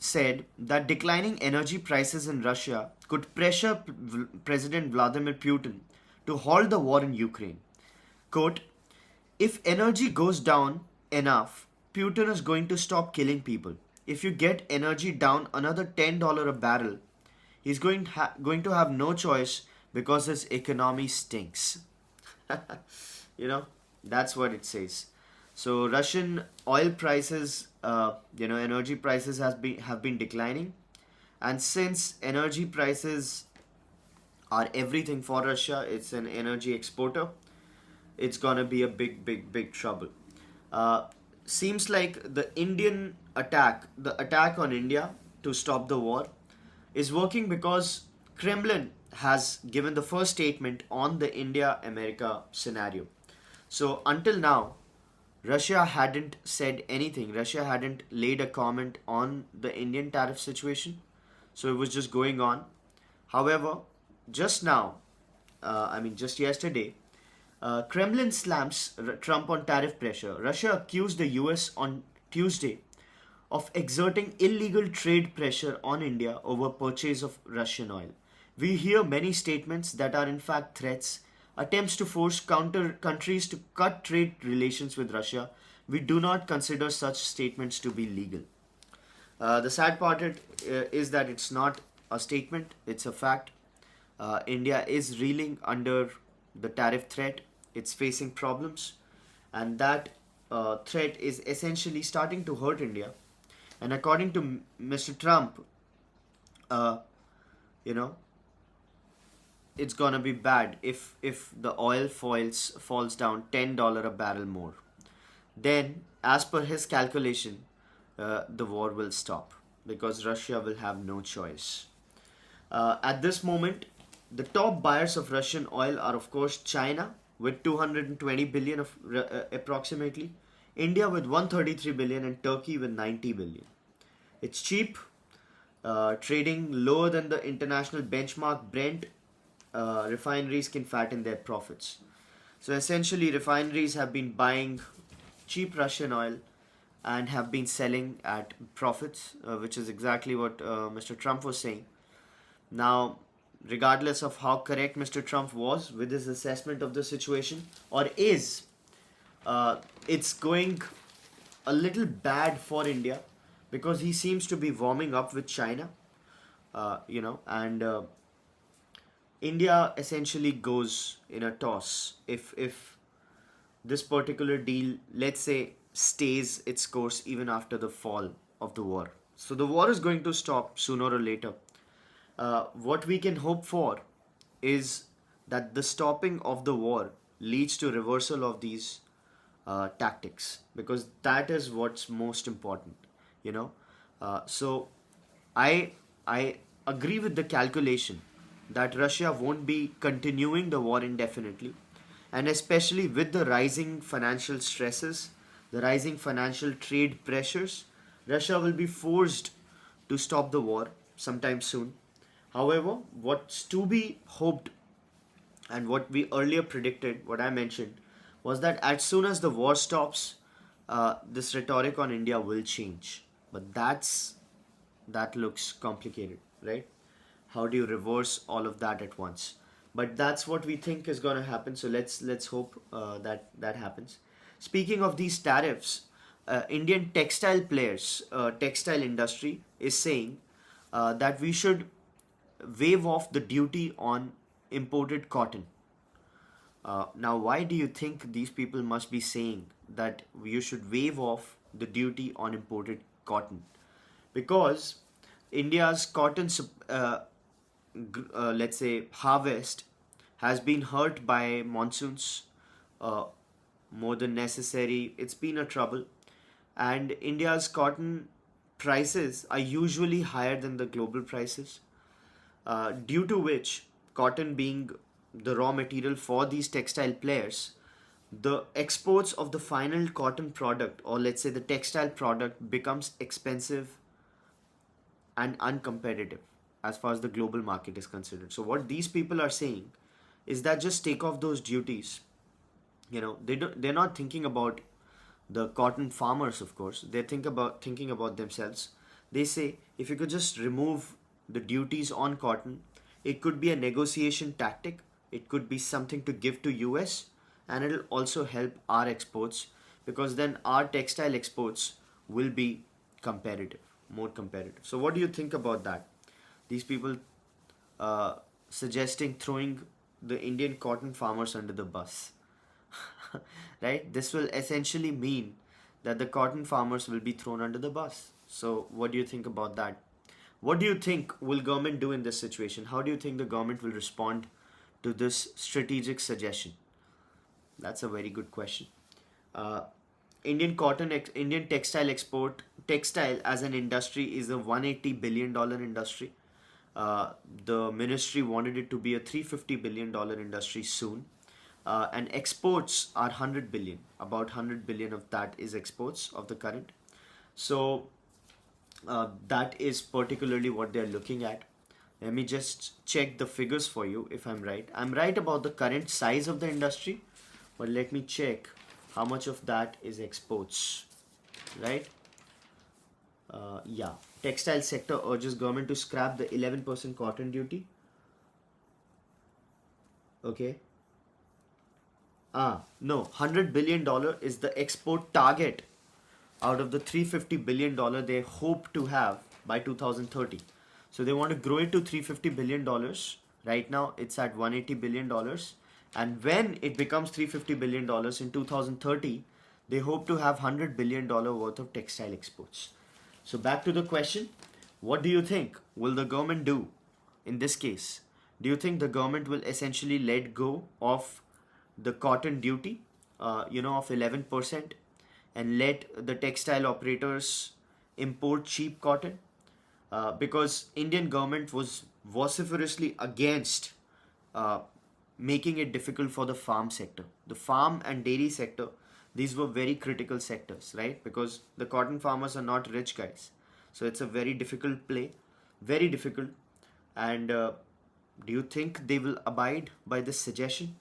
said that declining energy prices in Russia could pressure President Vladimir Putin to halt the war in Ukraine. Quote, if energy goes down enough, Putin is going to stop killing people. If you get energy down another $10 a barrel, he's going to have no choice because his economy stinks. you know, that's what it says. So Russian oil prices, energy prices have been declining, and since energy prices are everything for Russia, it's an energy exporter. It's gonna be a big, big, big trouble. Uh, Seems like the attack on India to stop the war, is working because Kremlin has given the first statement on the India-America scenario. So until now, Russia hadn't said anything. Russia hadn't laid a comment on the Indian tariff situation. So it was just going on. However, just now, just yesterday, Kremlin slams Trump on tariff pressure. Russia accused the US on Tuesday of exerting illegal trade pressure on India over purchase of Russian oil. We hear many statements that are in fact threats, attempts to force counter countries to cut trade relations with Russia. We do not consider such statements to be legal. The sad part is that it's not a statement, it's a fact. India is reeling under the tariff threat, it's facing problems, and that threat is essentially starting to hurt India. And according to Mr. Trump, uh, you know, it's gonna be bad if the oil falls down $10 a barrel more. Then, as per his calculation, the war will stop because Russia will have no choice. At this moment, the top buyers of Russian oil are, of course, China with 220 billion of approximately, India with 133 billion, and Turkey with 90 billion. It's cheap, trading lower than the international benchmark Brent. Refineries can fatten their profits. So essentially, refineries have been buying cheap Russian oil and have been selling at profits, which is exactly what Mr. Trump was saying. Now, regardless of how correct Mr. Trump was with his assessment of the situation, or is, it's going a little bad for India because he seems to be warming up with China, and India essentially goes in a toss if this particular deal, let's say, stays its course even after the fall of the war. So the war is going to stop sooner or later. What we can hope for is that the stopping of the war leads to reversal of these tactics, because that is what's most important, you know. So I I agree with the calculation that Russia won't be continuing the war indefinitely, and especially with the rising financial stresses, the rising financial trade pressures, Russia will be forced to stop the war sometime soon. However, what's to be hoped and what we earlier predicted, what I mentioned, was that as soon as the war stops, this rhetoric on India will change. But that looks complicated, right? How do you reverse all of that at once? But that's what we think is going to happen. So let's hope that happens. Speaking of these tariffs, Indian textile players, textile industry is saying that we should waive off the duty on imported cotton. Now, why do you think these people must be saying that you should waive off the duty on imported cotton? Because India's cotton, let's say, harvest has been hurt by monsoons uh, more than necessary. It's been a trouble, and India's cotton prices are usually higher than the global prices, due to which, cotton being the raw material for these textile players, the exports of the final cotton product, or let's say the textile product, becomes expensive and uncompetitive as far as the global market is considered. So what these people are saying is that just take off those duties. They're not thinking about the cotton farmers, of course. They're thinking about themselves. They say if you could just remove the duties on cotton, it could be a negotiation tactic. It could be something to give to US, and it'll also help our exports, because then our textile exports will be competitive, more competitive. So what do you think about that? These people uh, suggesting throwing the Indian cotton farmers under the bus. Right? This will essentially mean that the cotton farmers will be thrown under the bus. So, what do you think about that? What do you think will government do in this situation? How do you think the government will respond to this strategic suggestion? That's a very good question. Uh, Indian textile export, textile as an industry is a $180 billion industry. The ministry wanted it to be a $350 billion industry soon. And exports are 100 billion. About 100 billion of that is exports of the current. So that is particularly what they're looking at. Let me just check the figures for you if I'm right. I'm right about the current size of the industry, but let me check how much of that is exports, right? Yeah, textile sector urges government to scrap the 11% cotton duty. Okay. No, $100 billion is the export target out of the $350 billion they hope to have by 2030. So they want to grow it to $350 billion. Right now it's at $180 billion. And when it becomes $350 billion in 2030, they hope to have $100 billion worth of textile exports. So back to the question, what do you think will the government do in this case? Do you think the government will essentially let go of the cotton duty, of 11%, and let the textile operators import cheap cotton? Because Indian government was vociferously against uh, making it difficult for the farm sector. The farm and dairy sector, these were very critical sectors, right? Because the cotton farmers are not rich guys. So it's a very difficult play, very difficult. And do you think they will abide by this suggestion?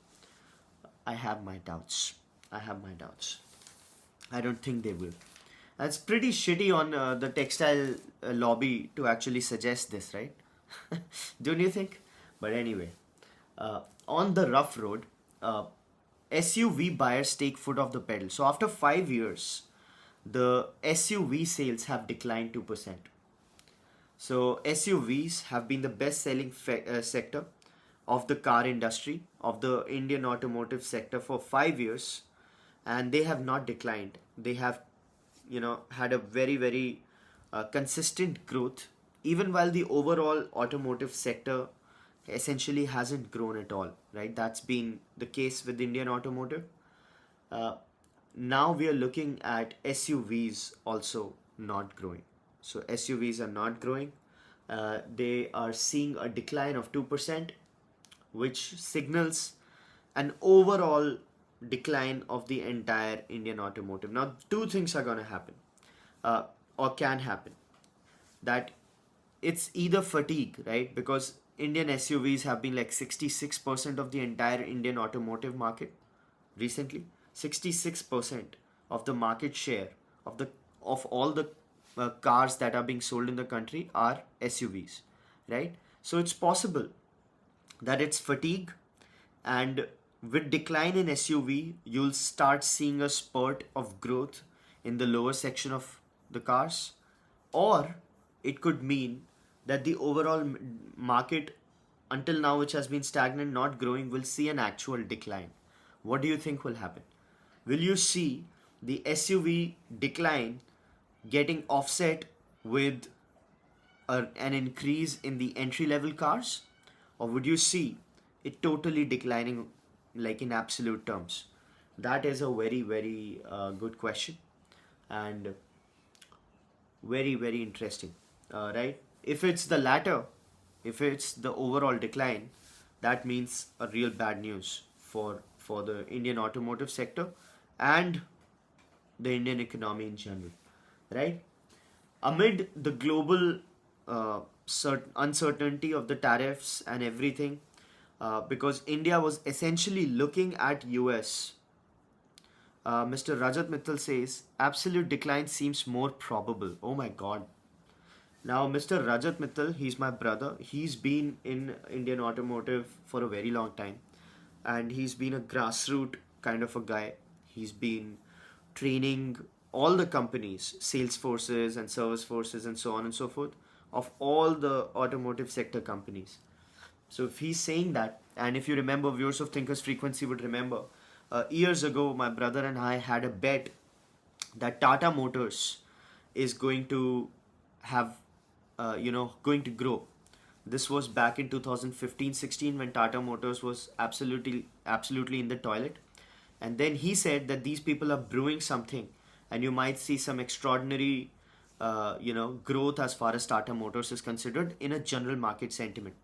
I have my doubts. I have my doubts. I don't think they will. That's pretty shitty on the textile lobby to actually suggest this, right? Don't you think? But anyway, on the rough road, SUV buyers take foot off the pedal. So after 5 years, the SUV sales have declined 2%. So SUVs have been the best-selling sector of the car industry, of the Indian automotive sector for 5 years, and they have not declined. They have, had a very, very consistent growth, even while the overall automotive sector essentially hasn't grown at all, right? That's been the case with Indian automotive. Uh, Now we are looking at SUVs also not growing. So SUVs are not growing. They are seeing a decline of 2%, which signals an overall decline of the entire Indian automotive. Now, two things are going to happen, uh, or can happen. That it's either fatigue, right? Because Indian SUVs have been like 66% of the entire Indian automotive market recently. 66% of the market share of all the cars that are being sold in the country are SUVs, right? So it's possible that it's fatigue, and with decline in SUV, you'll start seeing a spurt of growth in the lower section of the cars, or it could mean that the overall market until now, which has been stagnant, not growing, will see an actual decline. What do you think will happen? Will you see the SUV decline getting offset with an increase in the entry level cars, or would you see it totally declining, like in absolute terms? That is a very, very good question, and very, very interesting, right? If it's the latter, if it's the overall decline, that means a real bad news for the Indian automotive sector and the Indian economy in general, right? Amid the global uncertainty of the tariffs and everything, because India was essentially looking at US, Mr. Rajat Mittal says absolute decline seems more probable. Oh my God. Now, Mr. Rajat Mittal, he's my brother. He's been in Indian automotive for a very long time, and he's been a grassroots kind of a guy. He's been training all the companies, sales forces and service forces, and so on and so forth, of all the automotive sector companies. So if he's saying that, and if you remember, viewers of Thinkers Frequency would remember, years ago, my brother and I had a bet that Tata Motors is going to have, going to grow. This was back in 2015-16 when Tata Motors was absolutely in the toilet. And then he said that these people are brewing something, and you might see some extraordinary, growth as far as Tata Motors is considered in a general market sentiment.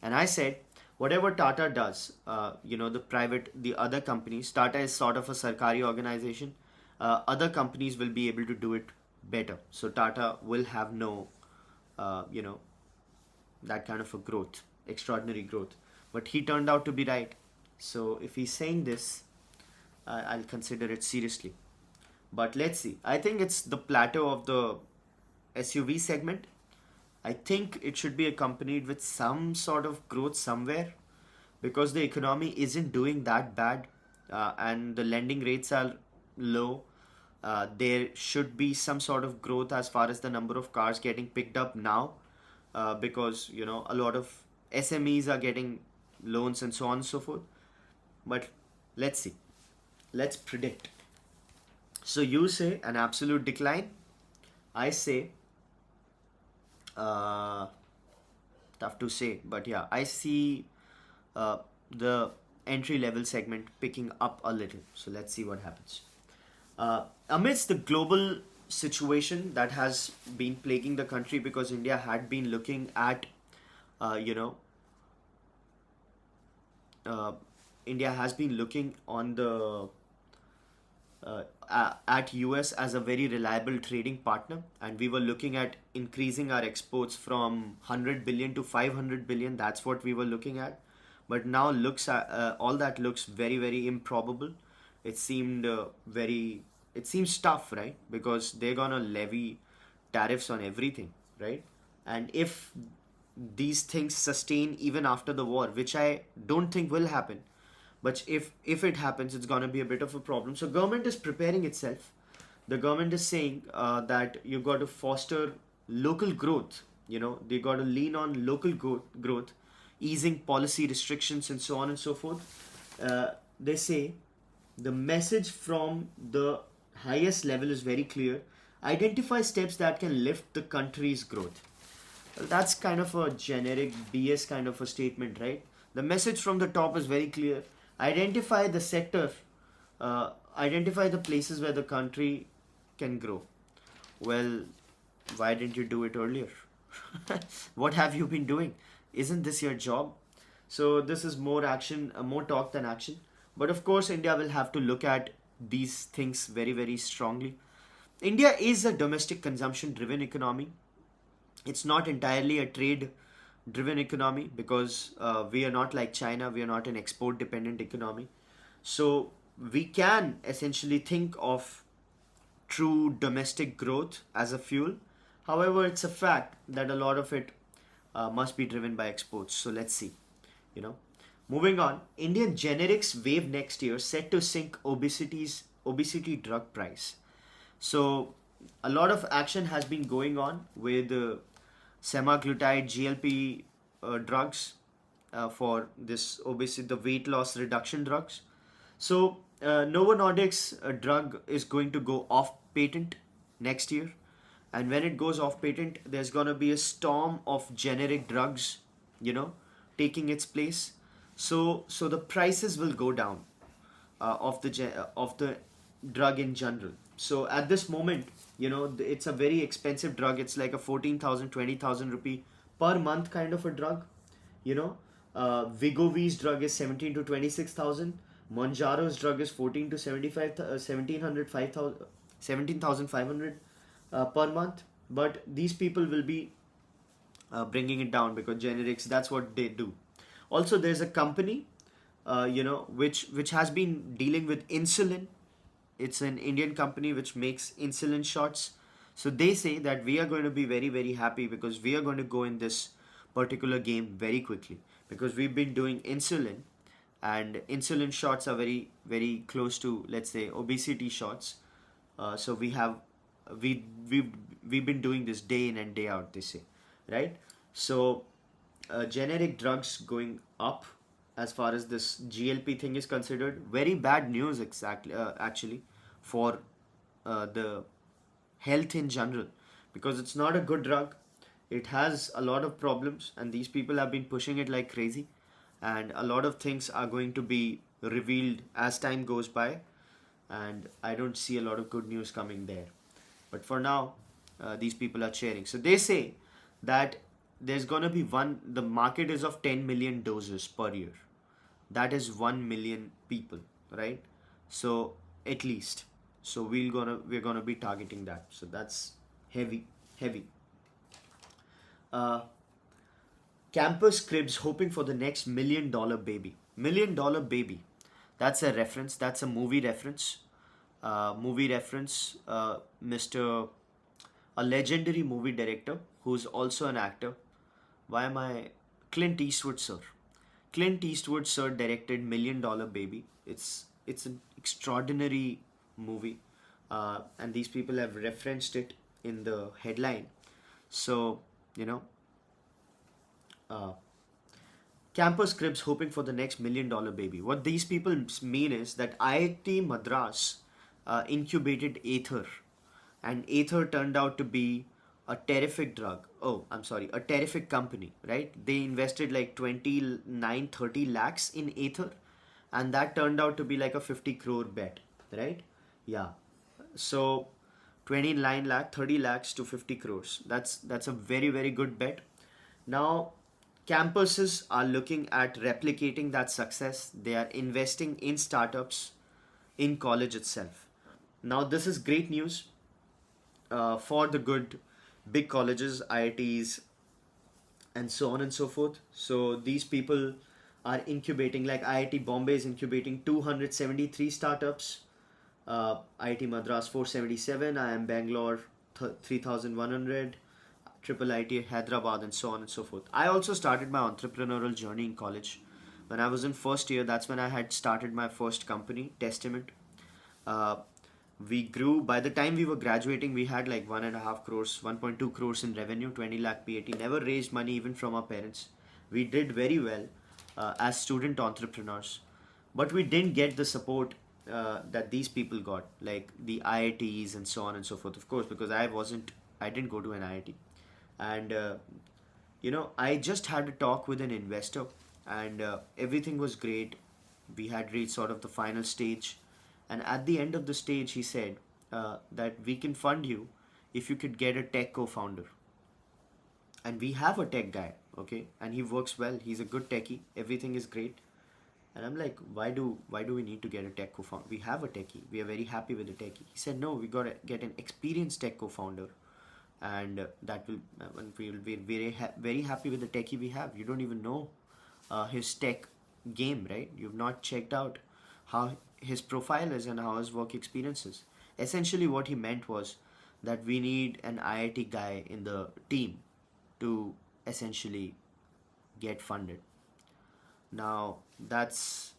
And I said, whatever Tata does, the other companies, Tata is sort of a Sarkari organization. Other companies will be able to do it better. So Tata will have no, uh, you know, that kind of a growth, extraordinary growth. But he turned out to be right. So if he's saying this, I'll consider it seriously. But let's see. I think it's the plateau of the SUV segment. I think it should be accompanied with some sort of growth somewhere because the economy isn't doing that bad, and the lending rates are low. There should be some sort of growth as far as the number of cars getting picked up now, because a lot of SMEs are getting loans and so on and so forth. But let's see. Let's predict. So you say an absolute decline. I say, uh, tough to say, but yeah, I see uh, the entry level segment picking up a little. So let's see what happens. Amidst the global situation that has been plaguing the country, because India had been looking at, uh, you know, uh, India has been looking on the at US as a very reliable trading partner, and we were looking at increasing our exports from 100 billion to 500 billion. That's what we were looking at. But now looks at, all that looks very improbable. It seemed it seems tough, right? Because they're gonna levy tariffs on everything, right? And if these things sustain even after the war, which I don't think will happen, but if it happens, it's going to be a bit of a problem. So government is preparing itself. The government is saying that you got to foster local growth. They got to lean on local growth, easing policy restrictions and so on and so forth. They say the message from the highest level is very clear: identify steps that can lift the country's growth. Well, that's kind of a generic BS kind of a statement, right? The message from the top is very clear: identify the sector, identify the places where the country can grow. Well, why didn't you do it earlier? What have you been doing? Isn't this your job? So this is more action, more talk than action. But of course, India will have to look at these things very strongly. India is a domestic consumption driven economy. It's not entirely a trade driven economy, because we are not like China, we are not an export dependent economy. So we can essentially think of true domestic growth as a fuel. However, it's a fact that a lot of it must be driven by exports. So let's see. You know, moving on, Indian generics wave next year set to sink obesity drug price. So a lot of action has been going on with semaglutide GLP drugs for this obesity, the weight loss reduction drugs. So Novo Nordisk's drug is going to go off patent next year, and when it goes off patent, there's gonna be a storm of generic drugs, you know, taking its place. So the prices will go down of the drug in general. So at this moment, it's a very expensive drug. It's like a 14,000, 20,000 rupee per month kind of a drug. Vigovi's drug is 17 to 26,000. Monjaro's drug is 14 to 75, 1700, 5,000, 17,500 per month. But these people will be bringing it down because generics, that's what they do. Also, there's a company, which has been dealing with insulin. It's an Indian company which makes insulin shots. So they say that we are going to be very, very happy because we are going to go in this particular game very quickly because we've been doing insulin, and insulin shots are very, very close to, let's say, obesity shots. So we we've we've been doing this day in and day out, they say, right? So generic drugs going up as far as this GLP thing is considered. Very bad news, exactly, actually, for the health in general, because it's not a good drug. It has a lot of problems, and these people have been pushing it like crazy. And a lot of things are going to be revealed as time goes by, and I don't see a lot of good news coming there. But for now, these people are cheering. So they say that there's gonna be the market is of 10 million doses per year. That is 1 million people, right? So at least. So we're gonna be targeting that. So that's heavy, heavy. Uh, Campus cribs hoping for the next $1 million baby. $1 million baby. That's a reference. That's a movie reference. Movie reference. A legendary movie director who's also an actor. Why am I? Clint Eastwood, sir. Clint Eastwood, sir, directed $1 million Baby. It's an extraordinary movie, and these people have referenced it in the headline. So you know, uh, campus cribs hoping for the next $1 million baby. What these people mean is that IIT Madras incubated Aether, and Aether turned out to be a terrific drug. Oh, I'm sorry, a terrific company, right? They invested like 29, 30 lakhs in Aether, and that turned out to be like a 50 crore bet, right? Yeah. So 29 lakh, 30 lakhs to 50 crores. That's a very, very good bet. Now, campuses are looking at replicating that success. They are investing in startups in college itself. Now, this is great news for the good big colleges, IITs, and so on and so forth. So these people are incubating, like IIT Bombay is incubating 273 startups, IIT Madras 477, IIM Bangalore 3100, Triple IT Hyderabad, and so on and so forth. I also started my entrepreneurial journey in college. When I was in first year, that's when I had started my first company, Testament. Uh, we grew. By the time we were graduating, we had like 1.5 crores, 1.2 crores in revenue, 20 lakh PAT. Never raised money even from our parents. We did very well as student entrepreneurs, but we didn't get the support that these people got, like the IITs and so on and so forth. Of course, because I didn't go to an IIT, and I just had a talk with an investor, and everything was great. We had reached sort of the final stage, and at the end of the stage he said that we can fund you if you could get a tech co-founder. And we have a tech guy, okay, and he works well, he's a good techie, everything is great. And I'm like, why do we need to get a tech co-founder? We have a techie, we are very happy with the techie. He said, no, we got to get an experienced tech co-founder, and that will and we will be very happy with the techie we have. You don't even know his tech game, right? You've not checked out how his profile is and how his work experience is. Essentially, what he meant was that we need an IIT guy in the team to essentially get funded. Now, that's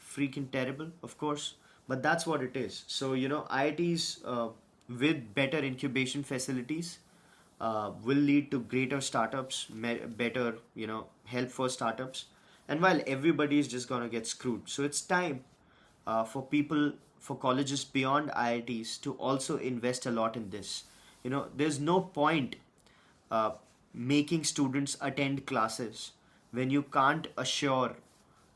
freaking terrible, of course, but that's what it is. So, IITs with better incubation facilities will lead to greater startups, better, help for startups. And while everybody is just gonna get screwed, so it's time for colleges beyond IITs to also invest a lot in this. There's no point uh, making students attend classes when you can't assure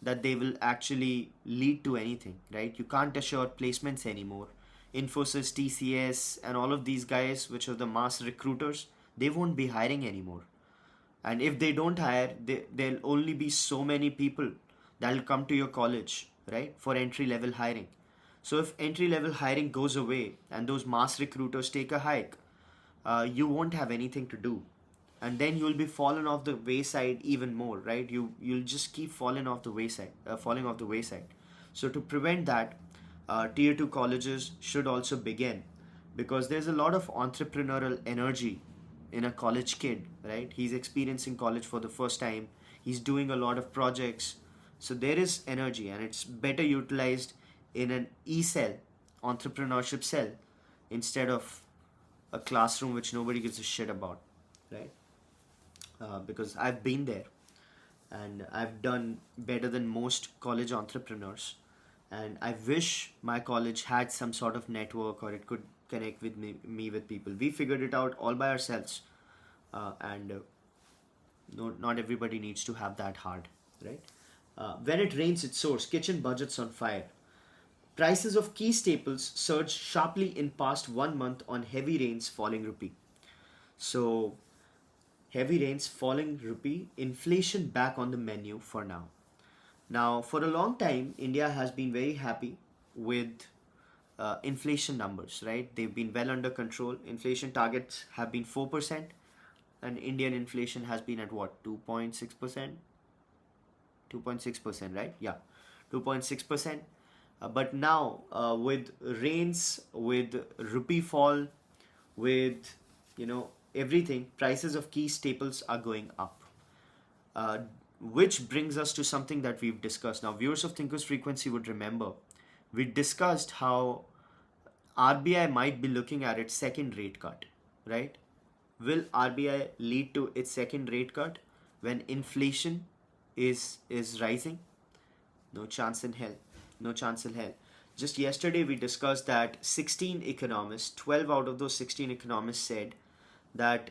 that they will actually lead to anything, right? You can't assure placements anymore. Infosys, TCS, and all of these guys, which are the mass recruiters, they won't be hiring anymore. And if they don't hire, there'll only be so many people that'll come to your college, right, for entry level hiring. So if entry level hiring goes away and those mass recruiters take a hike, you won't have anything to do, and then you'll be fallen off the wayside even more, right? You'll just keep falling off the wayside. So to prevent that, tier 2 colleges should also begin because there's a lot of entrepreneurial energy in a college kid, right? He's experiencing college for the first time, he's doing a lot of projects. So there is energy, and it's better utilized in an e-cell, entrepreneurship cell, instead of a classroom which nobody gives a shit about, right? Because I've been there, and I've done better than most college entrepreneurs. And I wish my college had some sort of network, or it could connect with me with people. We figured it out all by ourselves, and no, not everybody needs to have that hard, right? When it rains, it soars. Kitchen budgets on fire. Prices of key staples surged sharply in past 1 month on heavy rains, falling rupee. So heavy rains, falling rupee, inflation back on the menu for now. Now, for a long time, India has been very happy with inflation numbers, right? They've been well under control. Inflation targets have been 4%, and Indian inflation has been at what, 2.6%? 2.6%, right? Yeah, 2.6%. But now, with rains, with rupee fall, with everything, prices of key staples are going up. Uh, which brings us to something that we've discussed. Now, viewers of Thinkers Frequency would remember we discussed how RBI might be looking at its second rate cut, right? Will RBI lead to its second rate cut when inflation is rising? No chance in hell. No chance in hell. Just yesterday we discussed that 16 economists, 12 out of those 16 economists said that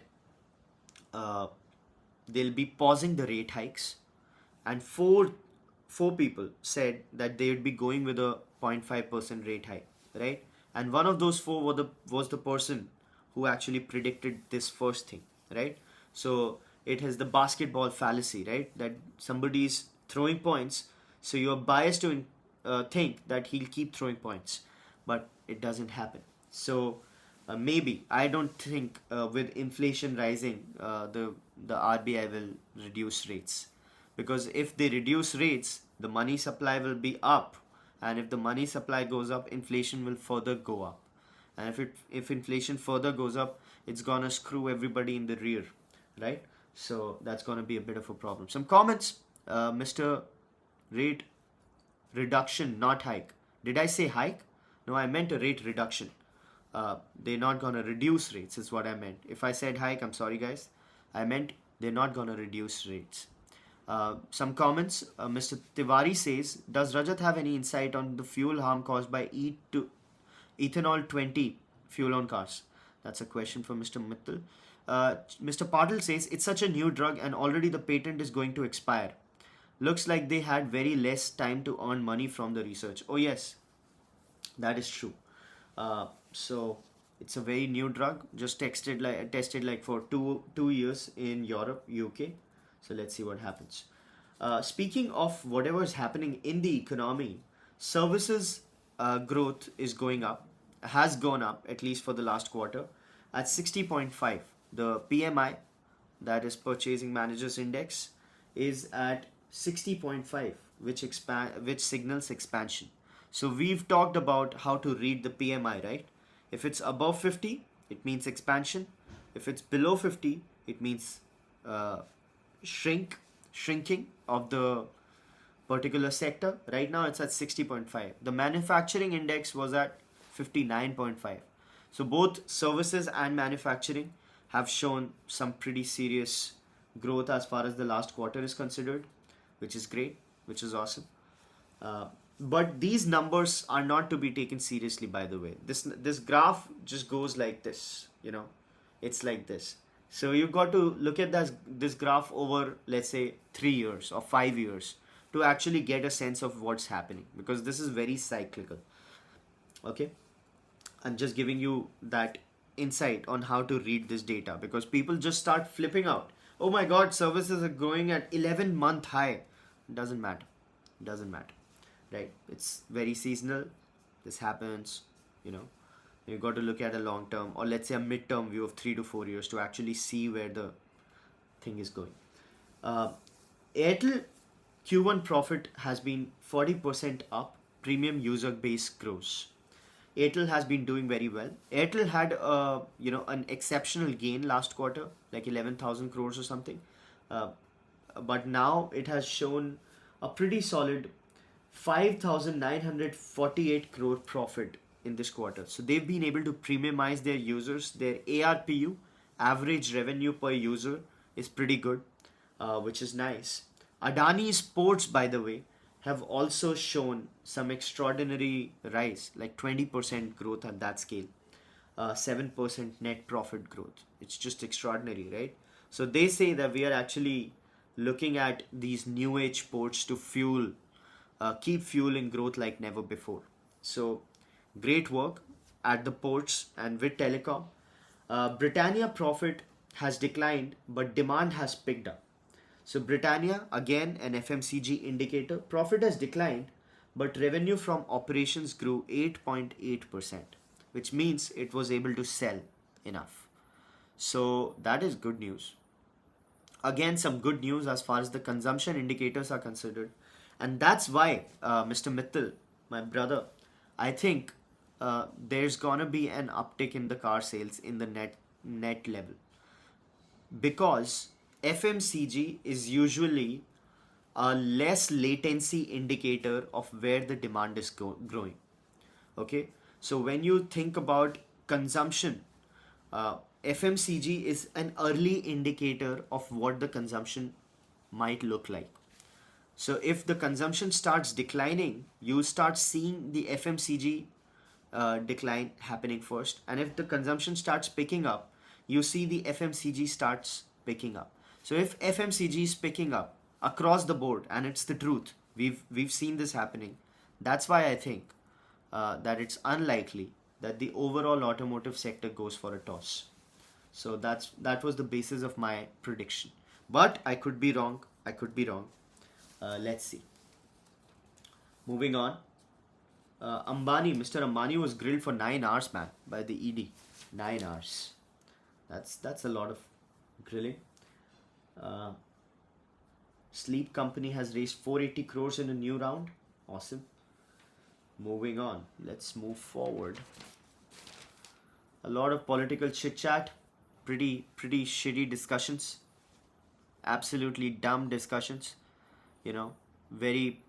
uh, they'll be pausing the rate hikes, and four people said that they would be going with a 0.5% rate hike, right? And one of those four was the person who actually predicted this first thing, right? So it has the basketball fallacy, right? That somebody is throwing points, so you're biased to think that he'll keep throwing points, but it doesn't happen. So maybe I don't think with inflation rising, the RBI will reduce rates, because if they reduce rates, the money supply will be up, and if the money supply goes up, inflation will further go up, and if inflation further goes up, it's gonna screw everybody in the rear, right? So that's gonna be a bit of a problem. Some comments, Mr. Rate reduction, not hike. Did I say hike? No, I meant a rate reduction. They're not gonna reduce rates, is what I meant. If I said hike, I'm sorry, guys. I meant they're not gonna reduce rates. Some comments. Mr. Tiwari says, does Rajat have any insight on the fuel harm caused by ethanol 20 fuel on cars? That's a question for Mr. Mittal. Mr. Patil says, it's such a new drug and already the patent is going to expire. Looks like they had very less time to earn money from the research. Oh yes, that is true. So it's a very new drug, just tested like for two years in Europe, UK. So let's see what happens. Speaking of whatever is happening in the economy, services growth is going up, has gone up at least for the last quarter at 60.5. The PMI, that is Purchasing Managers Index, is at 60.5, which signals expansion. So we've talked about how to read the PMI, right? If it's above 50, it means expansion. If it's below 50, it means uh, shrinking of the particular sector. Right now it's at 60.5. The manufacturing index was at 59.5. So both services and manufacturing have shown some pretty serious growth as far as the last quarter is considered, which is great, which is awesome. But these numbers are not to be taken seriously, by the way. This graph just goes like this, it's like this. So you've got to look at this graph over, let's say, 3 years or 5 years to actually get a sense of what's happening, because this is very cyclical. Okay, I'm just giving you that insight on how to read this data, because people just start flipping out. Oh my god, services are growing at 11-month high. Doesn't matter. Doesn't matter. Right? It's very seasonal. This happens, You've got to look at a long term, or let's say a mid-term view of 3 to 4 years to actually see where the thing is going. Airtel Q1 profit has been 40% up. Premium user base grows. Airtel has been doing very well. Airtel had an exceptional gain last quarter, like 11,000 crores or something. Uh, but now it has shown a pretty solid 5,948 crore profit in this quarter. So they've been able to premiumize their users. Their ARPU, average revenue per user, is pretty good, which is nice. Adani Sports, by the way, have also shown some extraordinary rise, like 20% growth at that scale, 7% net profit growth. It's just extraordinary, right? So they say that we are actually looking at these new age sports to keep fueling growth like never before. So great work at the ports and with telecom. Britannia profit has declined, but demand has picked up. So Britannia, again an FMCG indicator, profit has declined, but revenue from operations grew 8.8%, which means it was able to sell enough. So that is good news. Again, some good news as far as the consumption indicators are considered. And that's why, Mr. Mittal, my brother, I think there's gonna be an uptick in the car sales in the net level, because FMCG is usually a less latency indicator of where the demand is growing. Okay, so when you think about consumption, FMCG is an early indicator of what the consumption might look like. So if the consumption starts declining, you start seeing the FMCG decline happening first, and if the consumption starts picking up, you see the FMCG starts picking up. So if FMCG is picking up across the board, and it's the truth, we've seen this happening. That's why I think that it's unlikely that the overall automotive sector goes for a toss. So that was the basis of my prediction. But I could be wrong. I could be wrong. Let's see. Moving on. Mr. Ambani was grilled for 9 hours, man, by the ED. 9 hours. That's a lot of grilling. Sleep Company has raised 480 crores in a new round. Awesome. Moving on. Let's move forward. A lot of political chit chat. Pretty shitty discussions. Absolutely dumb discussions. Very,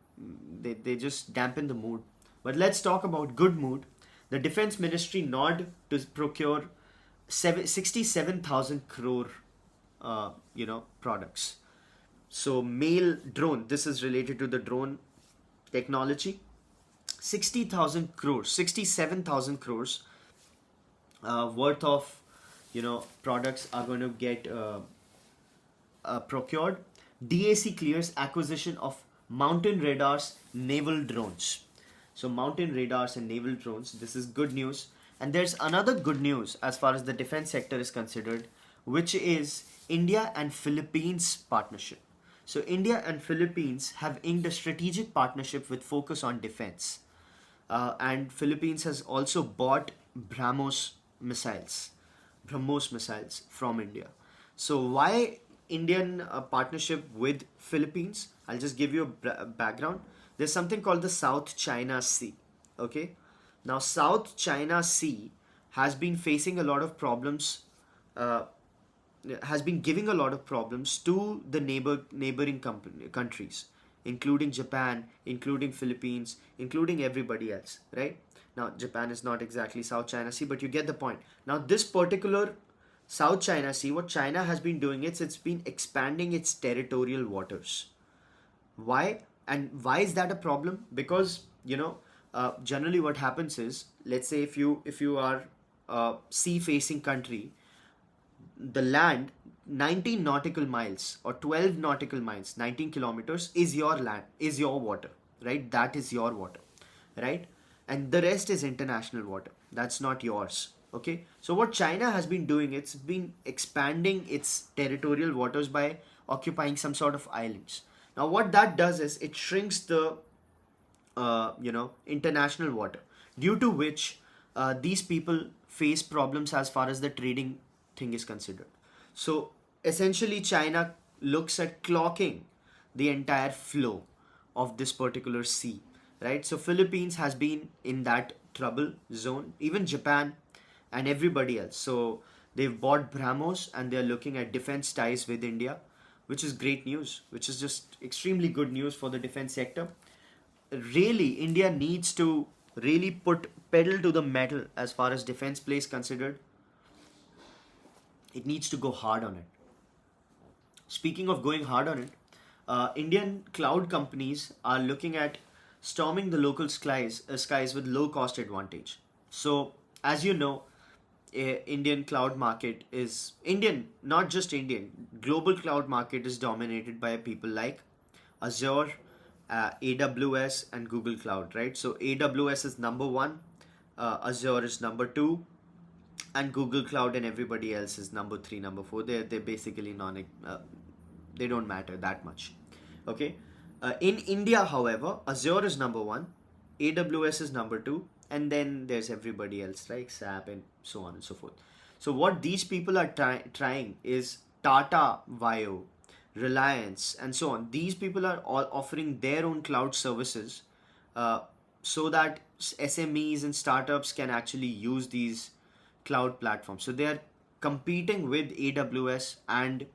they just dampen the mood. But let's talk about good mood. The Defense Ministry nod to procure 67,000 crore products. So mail drone, this is related to the drone technology. 60,000 crores, 67,000 crores worth of products are going to get procured. DAC clears acquisition of mountain radars, naval drones. So mountain radars and naval drones, this is good news. And there's another good news as far as the defense sector is considered, which is India and Philippines partnership. So India and Philippines have inked a strategic partnership with focus on defense. And Philippines has also bought BrahMos missiles from India. So why Indian partnership with Philippines? I'll just give you a background. There's something called the South China Sea. Okay, now South China Sea has been facing a lot of problems. Has been giving a lot of problems to the neighboring countries, including Japan, including Philippines, including everybody else, right? Now, Japan is not exactly South China Sea, but you get the point. Now, this particular South China Sea, what China has been doing, it's been expanding its territorial waters. Why? And why is that a problem? Because, generally what happens is, let's say if you are a sea-facing country, the land 19 nautical miles or 12 nautical miles, 19 kilometers is your land, is your water, right? That is your water, right? And the rest is international water. That's not yours. Okay. So what China has been doing, it's been expanding its territorial waters by occupying some sort of islands. Now what that does is it shrinks the international water, due to which these people face problems as far as the trading thing is considered. So essentially China looks at clocking the entire flow of this particular sea, right? So Philippines has been in that trouble zone, even Japan and everybody else. So they've bought Brahmos and they're looking at defense ties with India, which is great news, which is just extremely good news for the defense sector. Really, India needs to really put pedal to the metal as far as defense play is considered. It needs to go hard on it. Speaking of going hard on it, Indian cloud companies are looking at storming the local skies with low cost advantage. So, as you know, Indian cloud market is Indian, not just Indian. Global cloud market is dominated by people like Azure, AWS, and Google Cloud, right? So AWS is number one, Azure is number two, and Google Cloud and everybody else is number three, number four. They're basically they don't matter that much. Okay. In India, however, Azure is number one, AWS is number two, and then there's everybody else like SAP and so on and so forth. So what these people are trying is Tata Vio, Reliance, and so on. These people are all offering their own cloud services, uh, so that SMEs and startups can actually use these cloud platforms. So they are competing with AWS and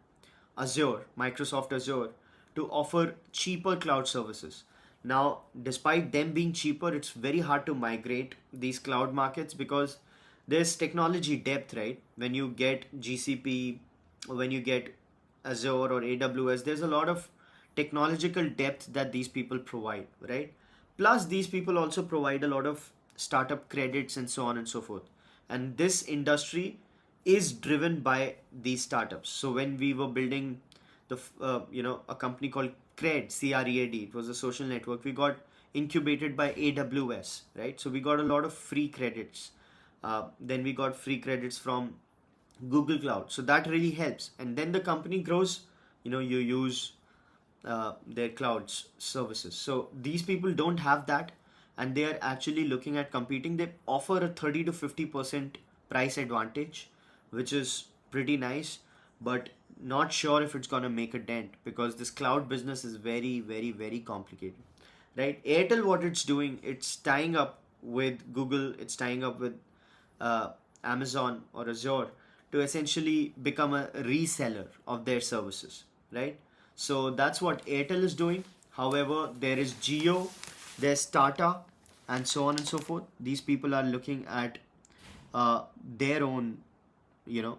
Azure, Microsoft Azure, to offer cheaper cloud services. Now, despite them being cheaper, it's very hard to migrate these cloud markets because there's technology depth, right? When you get GCP, when you get Azure or AWS, there's a lot of technological depth that these people provide, right? Plus, these people also provide a lot of startup credits and so on and so forth. And this industry is driven by these startups. So when we were building a company called CREAD, it was a social network. We got incubated by AWS, right? So we got a lot of free credits. Then we got free credits from Google Cloud. So that really helps. And then the company grows, you use their cloud services. So these people don't have that, and they are actually looking at competing. They offer a 30 to 50% price advantage, which is pretty nice, but not sure if it's gonna make a dent because this cloud business is very, very, very complicated, right? Airtel, what it's doing, it's tying up with Google, it's tying up with Amazon or Azure to essentially become a reseller of their services, right? So that's what Airtel is doing. However, there is Geo, there's Tata, and so on and so forth. These people are looking at their own, you know.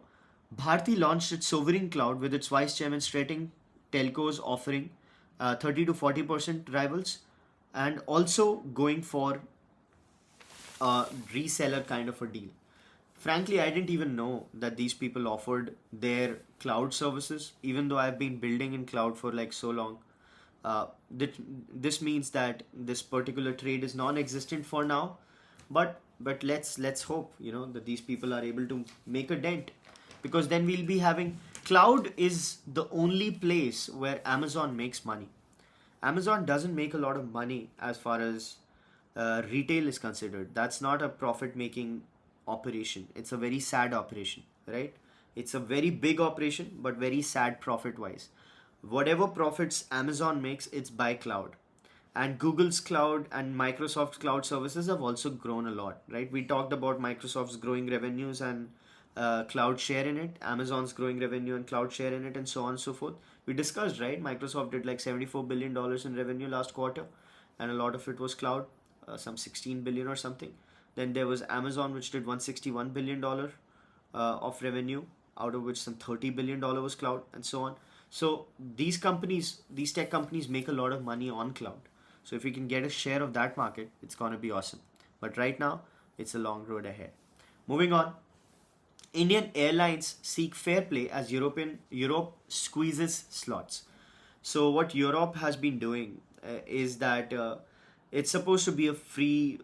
Bharti launched its sovereign cloud with its vice chairman stating telcos offering 30 to 40% rivals and also going for a reseller kind of a deal. Frankly, I didn't even know that these people offered their cloud services, even though I've been building in cloud for like so long. That this means that this particular trade is non-existent for now, but let's hope that these people are able to make a dent, because then we'll be having cloud is the only place where Amazon makes money. Amazon doesn't make a lot of money as far as retail is considered. That's not a profit making operation. It's a very sad operation, right? It's a very big operation, but very sad profit wise. Whatever profits Amazon makes, it's by cloud. And Google's cloud and Microsoft's cloud services have also grown a lot, right? We talked about Microsoft's growing revenues and cloud share in it, Amazon's growing revenue and cloud share in it, and so on and so forth. We discussed, right? Microsoft did like $74 billion in revenue last quarter, and a lot of it was cloud, some 16 billion or something. Then there was Amazon, which did $161 billion of revenue, out of which some $30 billion was cloud, and so on. So these companies, these tech companies, make a lot of money on cloud. So if we can get a share of that market, it's gonna be awesome. But right now, it's a long road ahead. Moving on, Indian airlines seek fair play as Europe squeezes slots. So what Europe has been doing is that it's supposed to be a free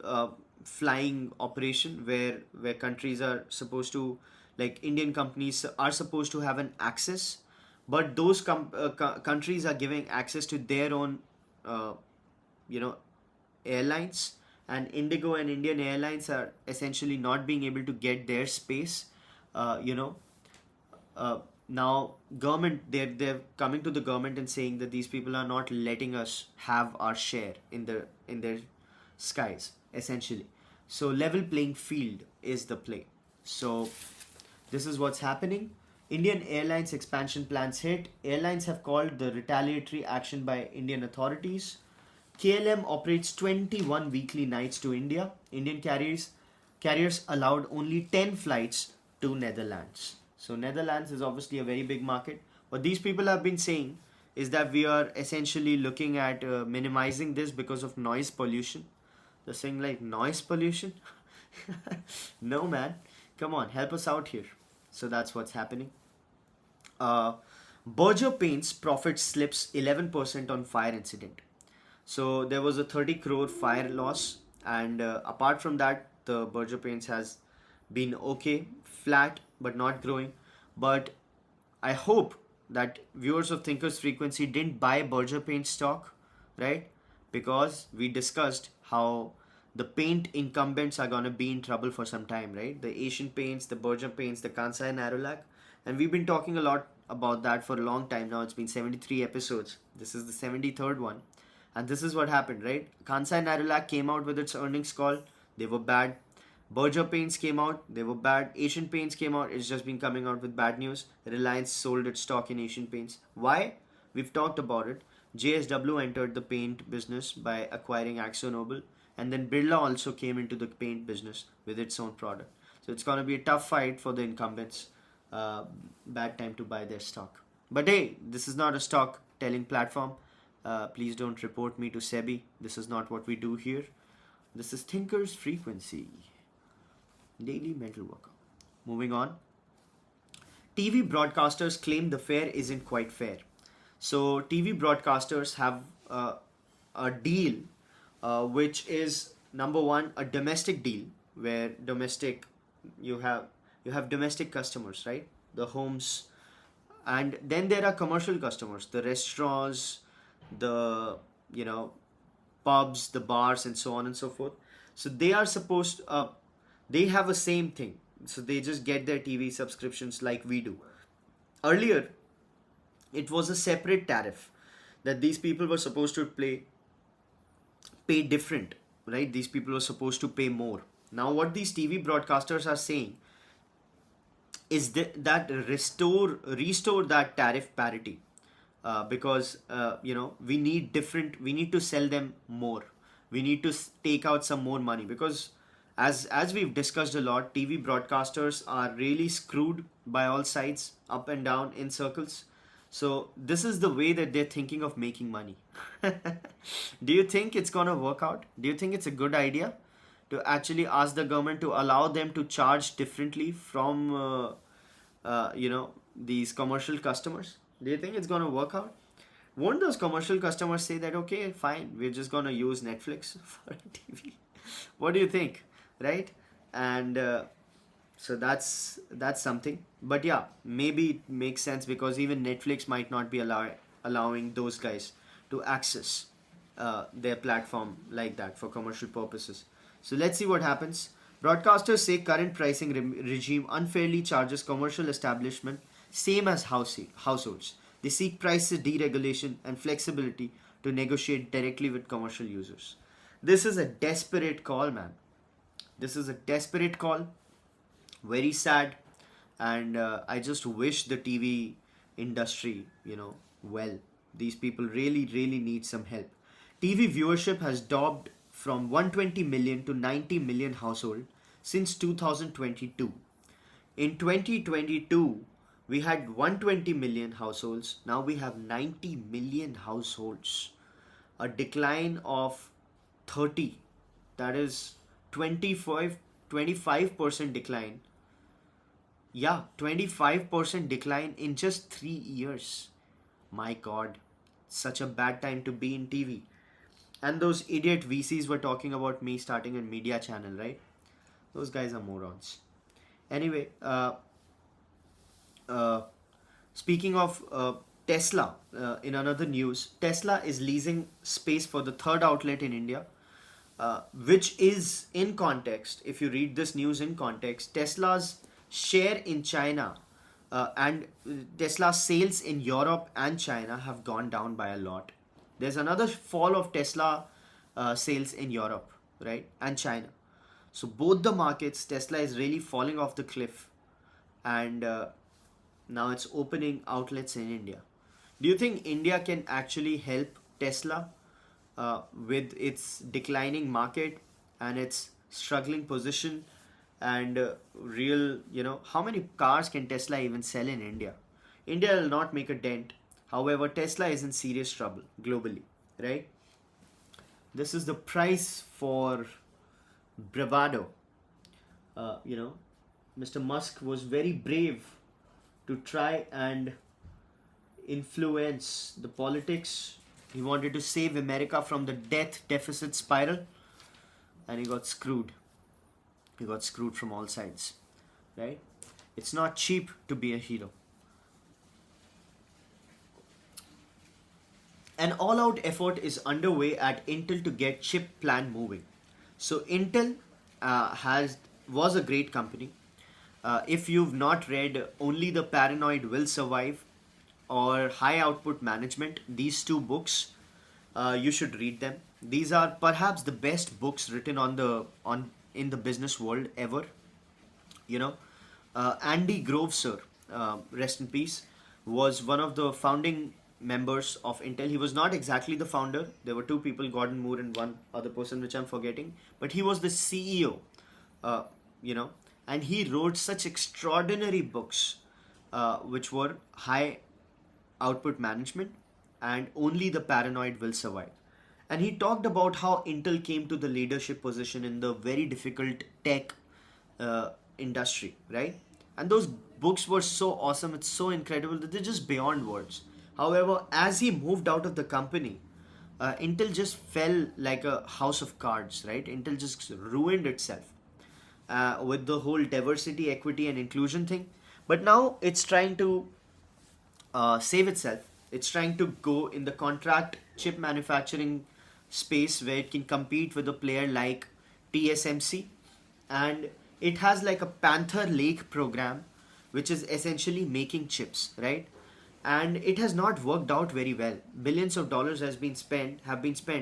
flying operation where countries are supposed to, like Indian companies are supposed to have an access, but those countries are giving access to their own uh, you know airlines, and Indigo and Indian Airlines are essentially not being able to get their space. uh, you know uh, Now government, they're coming to the government and saying that these people are not letting us have our share in their skies essentially. So level playing field is the play. So this is what's happening. Indian Airlines expansion plans hit. Airlines have called the retaliatory action by Indian authorities. KLM operates 21 weekly nights to India. Indian carriers allowed only 10 flights to Netherlands. So Netherlands is obviously a very big market. What these people have been saying is that we are essentially looking at minimizing this because of noise pollution. They're saying like noise pollution? No man, come on, help us out here. So that's what's happening. Uh, Berger Paints profit slips 11% on fire incident. So there was a 30 crore fire loss, and apart from that, the Berger Paints has been okay, flat but not growing. But I hope that viewers of Thinkers Frequency didn't buy Berger Paint stock, right? Because we discussed how the paint incumbents are gonna be in trouble for some time, right? The Asian Paints, the Berger Paints, the Kansai Narolac, and we've been talking a lot about that for a long time now. It's been 73 episodes. This is the 73rd one. And this is what happened, right? Kansai Narolac came out with its earnings call. They were bad. Berger Paints came out. They were bad. Asian Paints came out. It's just been coming out with bad news. Reliance sold its stock in Asian Paints. Why? We've talked about it. JSW entered the paint business by acquiring AkzoNobel. And then Birla also came into the paint business with its own product. So it's going to be a tough fight for the incumbents. Bad time to buy their stock. But hey, this is not a stock telling platform. Please don't report me to SEBI. This is not what we do here. This is Thinkers Frequency. Daily mental workout. Moving on. TV broadcasters claim the fare isn't quite fair. So TV broadcasters have a deal, which is number one, a domestic deal where domestic you have domestic customers, right? The homes, and then there are commercial customers, the restaurants, the pubs, the bars, and so on and so forth. So they are supposed they have a same thing. So they just get their TV subscriptions like we do. Earlier, it was a separate tariff that these people were supposed to pay different, right? These people were supposed to pay more. Now, what these TV broadcasters are saying is that restore that tariff parity, because we need to sell them more. We need to take out some more money because as we've discussed a lot, TV broadcasters are really screwed by all sides, up and down in circles. So this is the way that they're thinking of making money. Do you think it's gonna work out? Do you think it's a good idea to actually ask the government to allow them to charge differently from these commercial customers? Do you think it's gonna work out? Won't those commercial customers say that okay, fine, we're just gonna use Netflix for TV? What do you think, right? And so that's something. But yeah, maybe it makes sense because even Netflix might not be allowing those guys to access their platform like that for commercial purposes. So let's see what happens. Broadcasters say current pricing regime unfairly charges commercial establishment same as households. They seek price deregulation and flexibility to negotiate directly with commercial users. This is a desperate call, man. This is a desperate call. Very sad. And I just wish the TV industry, well. These people really, really need some help. TV viewership has dropped from 120 million to 90 million household since 2022. In 2022, we had 120 million households. Now we have 90 million households. A decline of 30. That is 25% decline. Yeah, 25% decline in just 3 years. My God, such a bad time to be in TV. And those idiot VCs were talking about me starting a media channel, right? Those guys are morons. Anyway, speaking of Tesla, in another news, Tesla is leasing space for the third outlet in India, which is in context. If you read this news in context, Tesla's share in China and Tesla's sales in Europe and China have gone down by a lot. There's another fall of Tesla sales in Europe, right, and China. So both the markets, Tesla is really falling off the cliff, and now it's opening outlets in India. Do you think India can actually help Tesla with its declining market and its struggling position, and real, how many cars can Tesla even sell in India? India will not make a dent. However, Tesla is in serious trouble globally, right? This is the price for bravado. uh, you know, Mr. Musk was very brave to try and influence the politics. He wanted to save America from the death deficit spiral, and he got screwed. He got screwed from all sides, right? It's not cheap to be a hero. An all out effort is underway at Intel to get chip plan moving. So Intel has was a great company. If you've not read Only the Paranoid Will Survive or High Output Management, these two books, you should read them. These are perhaps the best books written on in the business world ever. You know, Andy Grove, sir, rest in peace, was one of the founding members of Intel. He was not exactly the founder. There were two people, Gordon Moore and one other person, which I'm forgetting. But he was the CEO, uh, you know, and he wrote such extraordinary books, which were High Output Management and Only the Paranoid Will Survive. And he talked about how Intel came to the leadership position in the very difficult tech industry, right? And those books were so awesome, it's so incredible that they're just beyond words. However, as he moved out of the company, Intel just fell like a house of cards, right? Intel just ruined itself with the whole diversity, equity, and inclusion thing. But now it's trying to save itself. It's trying to go in the contract chip manufacturing space where it can compete with a player like TSMC. And it has like a Panther Lake program, which is essentially making chips, right? And it has not worked out very well. Billions of dollars have been spent,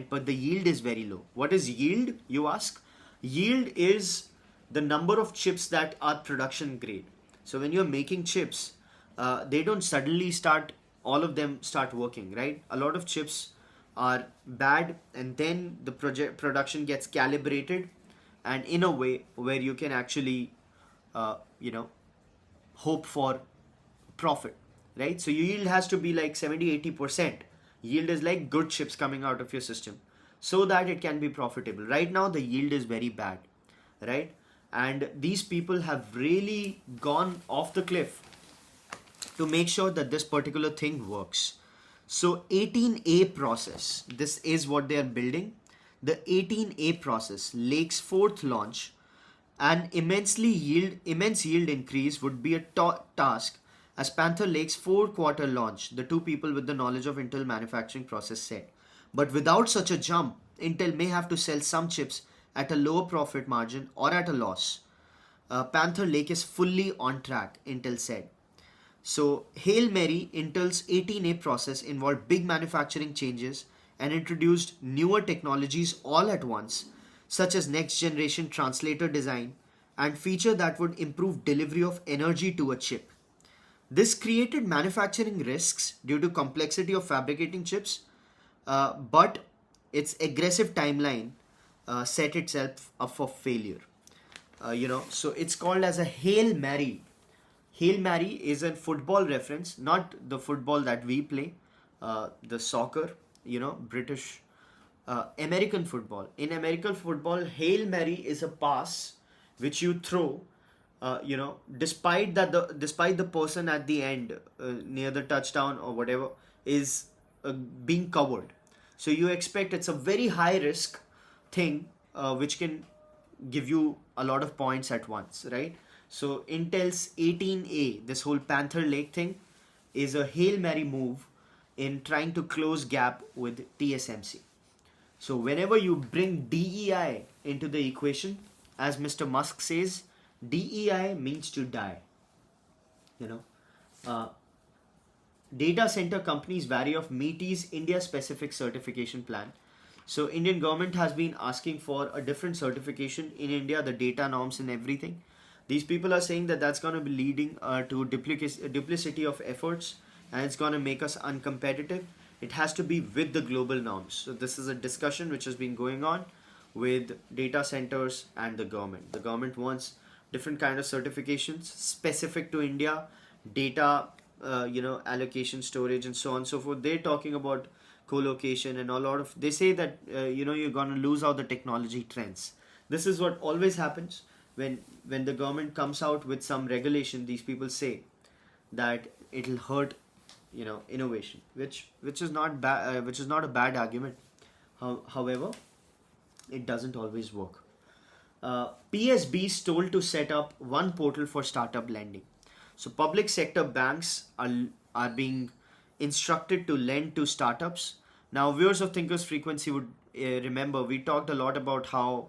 but the yield is very low. What is yield, you ask? Yield is the number of chips that are production grade. So when you're making chips, they don't suddenly start, all of them start working, right? A lot of chips are bad, and then the production gets calibrated, and in a way where you can actually, uh, you know, hope for profit, right? So your yield has to be like 70-80%. Yield is like good chips coming out of your system so that it can be profitable. Right now the yield is very bad, right? And these people have really gone off the cliff to make sure that this particular thing works. So 18A process, this is what they are building. The 18A process, Lake's fourth launch, an immense yield increase would be a task, as Panther Lake's 4-quarter launch, the two people with the knowledge of Intel manufacturing process said. But without such a jump, Intel may have to sell some chips at a lower profit margin or at a loss. Panther Lake is fully on track, Intel said. So, Hail Mary, Intel's 18A process involved big manufacturing changes and introduced newer technologies all at once, such as next generation translator design and feature that would improve delivery of energy to a chip. This created manufacturing risks due to complexity of fabricating chips, but its aggressive timeline set itself up for failure. So it's called as a Hail Mary. Hail Mary is a football reference, not the football that we play, the soccer, British, American football. In American football, Hail Mary is a pass which you throw, despite the person at the end near the touchdown or whatever is being covered. So you expect it's a very high risk thing which can give you a lot of points at once, right? So Intel's 18A, this whole Panther Lake thing, is a Hail Mary move in trying to close gap with TSMC. So whenever you bring DEI into the equation, as Mr. Musk says, DEI means to die. You know, uh, data center companies vary of METI's India specific certification plan. So Indian government has been asking for a different certification in India, the data norms and everything. These people are saying that that's going to be leading to duplicity of efforts, and it's going to make us uncompetitive. It has to be with the global norms. So this is a discussion which has been going on with data centers and the government. The government wants different kind of certifications specific to India, data, allocation, storage, and so on and so forth. They're talking about co-location and a lot of. They say that you're gonna lose out the technology trends. This is what always happens when the government comes out with some regulation. These people say that it'll hurt innovation, which is not bad, which is not a bad argument. However, it doesn't always work. PSB is told to set up one portal for startup lending. So public sector banks are being instructed to lend to startups. Now, viewers of Thinkers Frequency would remember we talked a lot about how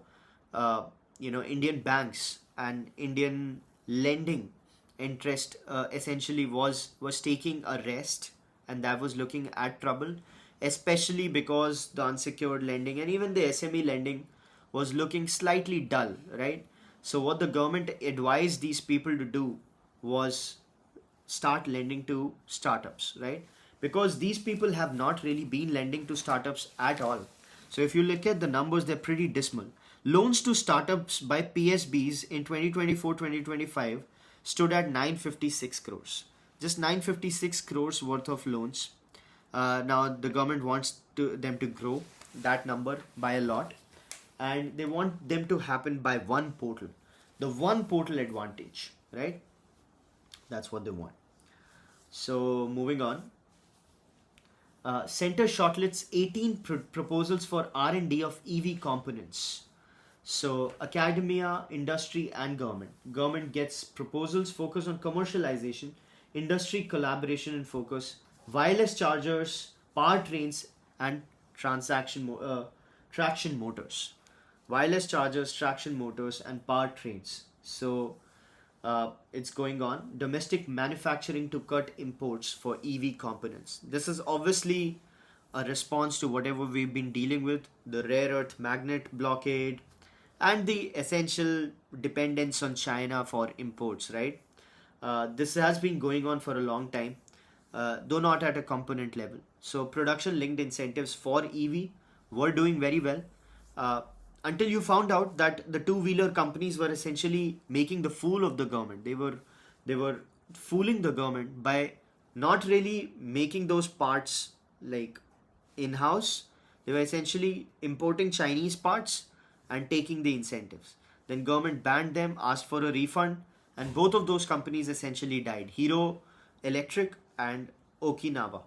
Indian banks and Indian lending interest essentially was taking a rest, and that was looking at trouble, especially because the unsecured lending and even the SME lending was looking slightly dull, right? So what the government advised these people to do was start lending to startups, right? Because these people have not really been lending to startups at all. So if you look at the numbers, they're pretty dismal. Loans to startups by PSBs in 2024-2025 stood at 956 crores. Just 956 crores worth of loans. Now the government wants them to grow that number by a lot, and they want them to happen by one portal. The one portal advantage, right? That's what they want. So moving on. Center shortlists 18 proposals for R&D of EV components. So academia, industry, and government. Government gets proposals focused on commercialization, industry collaboration and focus, wireless chargers, powertrains, and traction motors. Wireless chargers, traction motors, and powertrains. So it's going on. Domestic manufacturing to cut imports for EV components. This is obviously a response to whatever we've been dealing with, the rare earth magnet blockade, and the essential dependence on China for imports, right? This has been going on for a long time, though not at a component level. So production linked incentives for EV were doing very well. Until you found out that the two-wheeler companies were essentially making the fool of the government. They were fooling the government by not really making those parts like in-house. They were essentially importing Chinese parts and taking the incentives. Then government banned them, asked for a refund, and both of those companies essentially died. Hero Electric and Okinawa.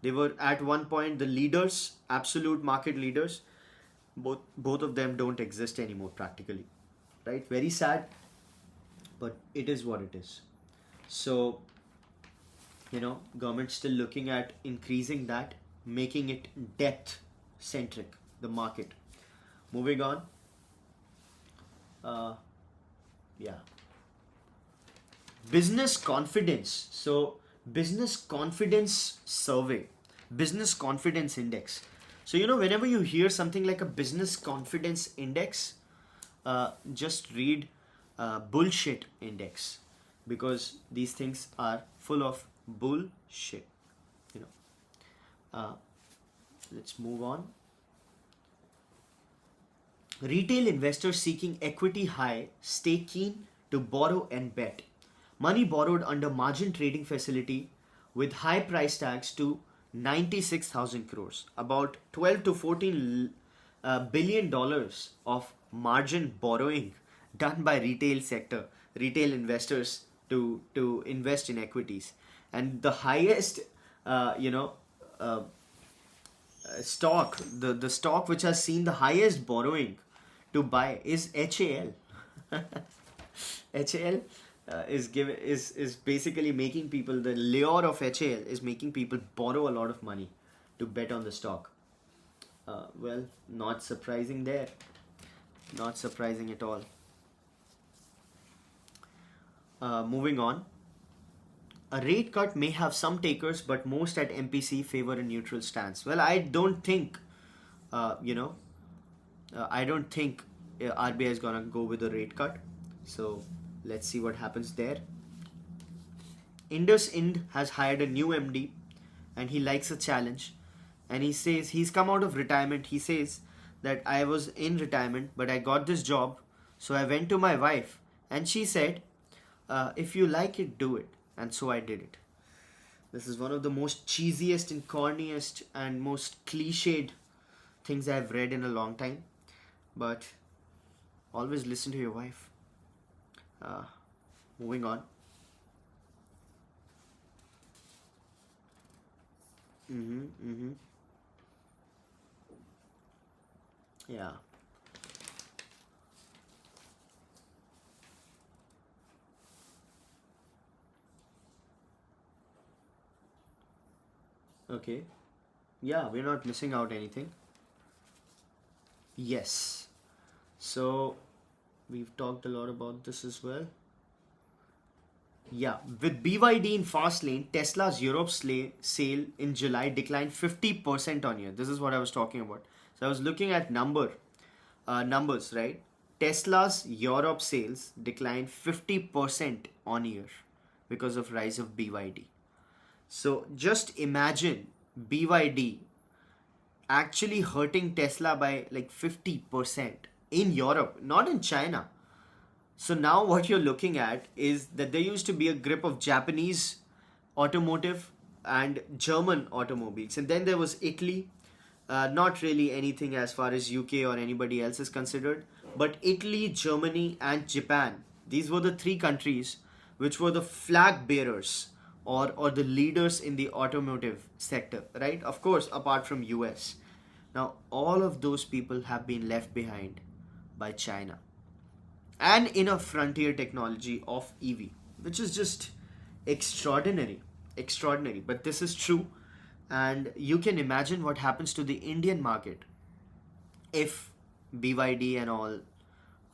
They were at one point the leaders, absolute market leaders. Both of them don't exist anymore practically, right? Very sad, but it is what it is. So government still looking at increasing that, making it depth centric, the market. Moving on. Yeah, business confidence. So business confidence survey, business confidence index. So whenever you hear something like a business confidence index, just read bullshit index, because these things are full of bullshit. You know. Let's move on. Retail investors seeking equity high stay keen to borrow and bet. Money borrowed under margin trading facility with high price tags to 96,000 crores, about 12 to 14 billion dollars of margin borrowing done by retail investors to invest in equities. And the highest stock, the stock which has seen the highest borrowing to buy is HAL. HAL is basically making people, the lure of HAL is making people borrow a lot of money to bet on the stock. Well, not surprising there. Not surprising at all. Moving on. A rate cut may have some takers, but most at MPC favor a neutral stance. Well, I don't think You know, I don't think RBI is gonna go with a rate cut. So let's see what happens there. Indus Ind has hired a new MD, and he likes a challenge. And he says he's come out of retirement. He says that I was in retirement, but I got this job. So I went to my wife, and she said, if you like it, do it. And so I did it. This is one of the most cheesiest and corniest and most cliched things I've read in a long time. But always listen to your wife. Uh, Moving on. Mm-hmm, mm-hmm. Yeah. Okay. Yeah, we're not missing out anything. Yes. So we've talked a lot about this as well. Yeah, with BYD in fast lane, Tesla's Europe sale in July declined 50% on year. This is what I was talking about. So I was looking at numbers, right? Tesla's Europe sales declined 50% on year because of rise of BYD. So just imagine BYD actually hurting Tesla by like 50% in Europe, not in China. So now what you're looking at is that there used to be a grip of Japanese automotive and German automobiles, and then there was Italy. Not really anything as far as UK or anybody else is considered, but Italy, Germany, and Japan. These were the three countries which were the flag bearers or the leaders in the automotive sector, right? Of course, apart from US. Now, all of those people have been left behind by China and in a frontier technology of EV, which is just extraordinary. Extraordinary. But this is true, and you can imagine what happens to the Indian market if BYD and all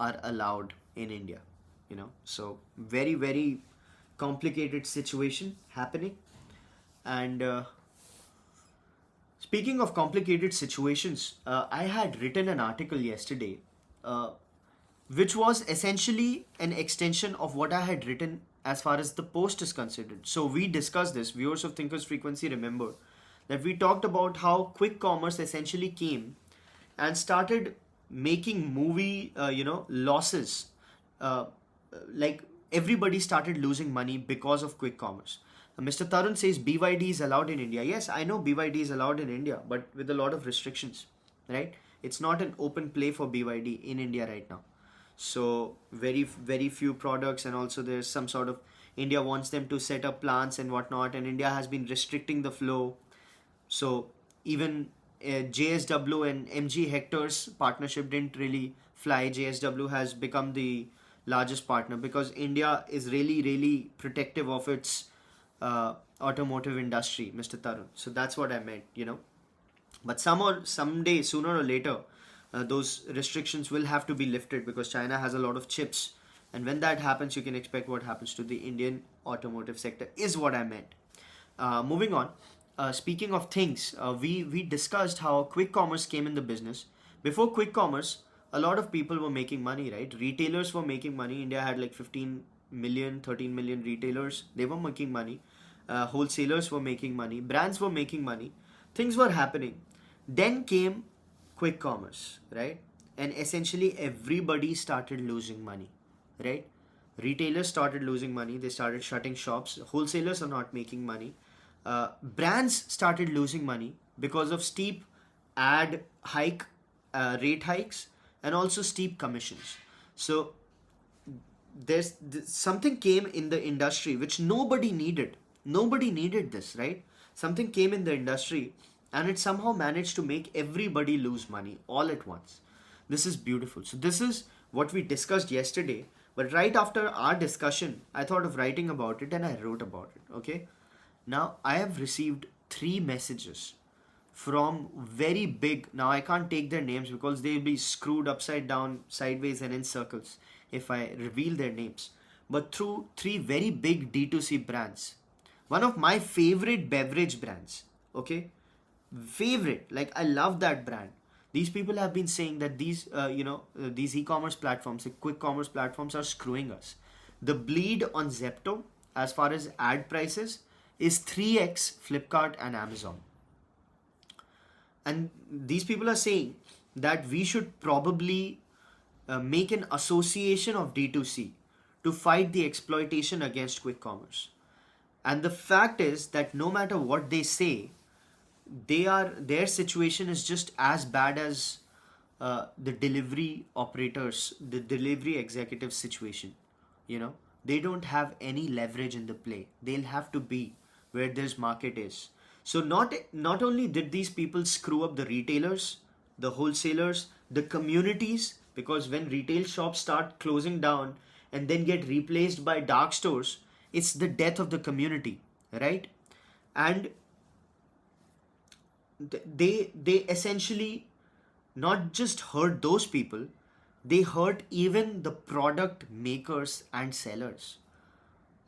are allowed in India. So very, very complicated situation happening. And speaking of complicated situations, I had written an article yesterday, uh, which was essentially an extension of what I had written as far as the post is considered. So we discussed this. Viewers of Thinkers Frequency remember that we talked about how quick commerce essentially came and started making movie, losses. Uh, like everybody started losing money because of quick commerce. Mr. Tarun says BYD is allowed in India. Yes, I know BYD is allowed in India, but with a lot of restrictions, right? It's not an open play for BYD in India right now. So very, very few products, and also there's some sort of India wants them to set up plants and whatnot, and India has been restricting the flow. So even JSW and MG Hector's partnership didn't really fly. JSW has become the largest partner because India is really, really protective of its automotive industry, Mr. Tarun. So that's what I meant. But someday, sooner or later, those restrictions will have to be lifted because China has a lot of chips. And when that happens, you can expect what happens to the Indian automotive sector, is what I meant. Moving on, speaking of things, we discussed how quick commerce came in the business. Before quick commerce, a lot of people were making money, right? Retailers were making money. India had like 15 million, 13 million retailers. They were making money. Wholesalers were making money. Brands were making money. Things were happening. Then came quick commerce, right? And essentially everybody started losing money, right? Retailers started losing money. They started shutting shops. Wholesalers are not making money. Brands started losing money because of steep ad hike, rate hikes, and also steep commissions. So something came in the industry which nobody needed. Nobody needed this, right? Something came in the industry and it somehow managed to make everybody lose money all at once. This is beautiful. So this is what we discussed yesterday, but right after our discussion I thought of writing about it and I wrote about it. Okay, now I have received 3 messages from very big, now I can't take their names because they'll be screwed upside down, sideways, and in circles if I reveal their names, but through 3 very big D2C brands. One of my favorite beverage brands, okay? Favorite, like I love that brand. These people have been saying that these e-commerce platforms, the quick commerce platforms, are screwing us. The bleed on Zepto, as far as ad prices, is 3x Flipkart and Amazon. And these people are saying that we should probably make an association of D2C to fight the exploitation against quick commerce. And the fact is that no matter what they say, their situation is just as bad as the delivery operators, the delivery executive situation. You know, they don't have any leverage in the play. They'll have to be where this market is. So not only did these people screw up the retailers, the wholesalers, the communities, because when retail shops start closing down and then get replaced by dark stores, it's the death of the community, right? And they essentially not just hurt those people, they hurt even the product makers and sellers,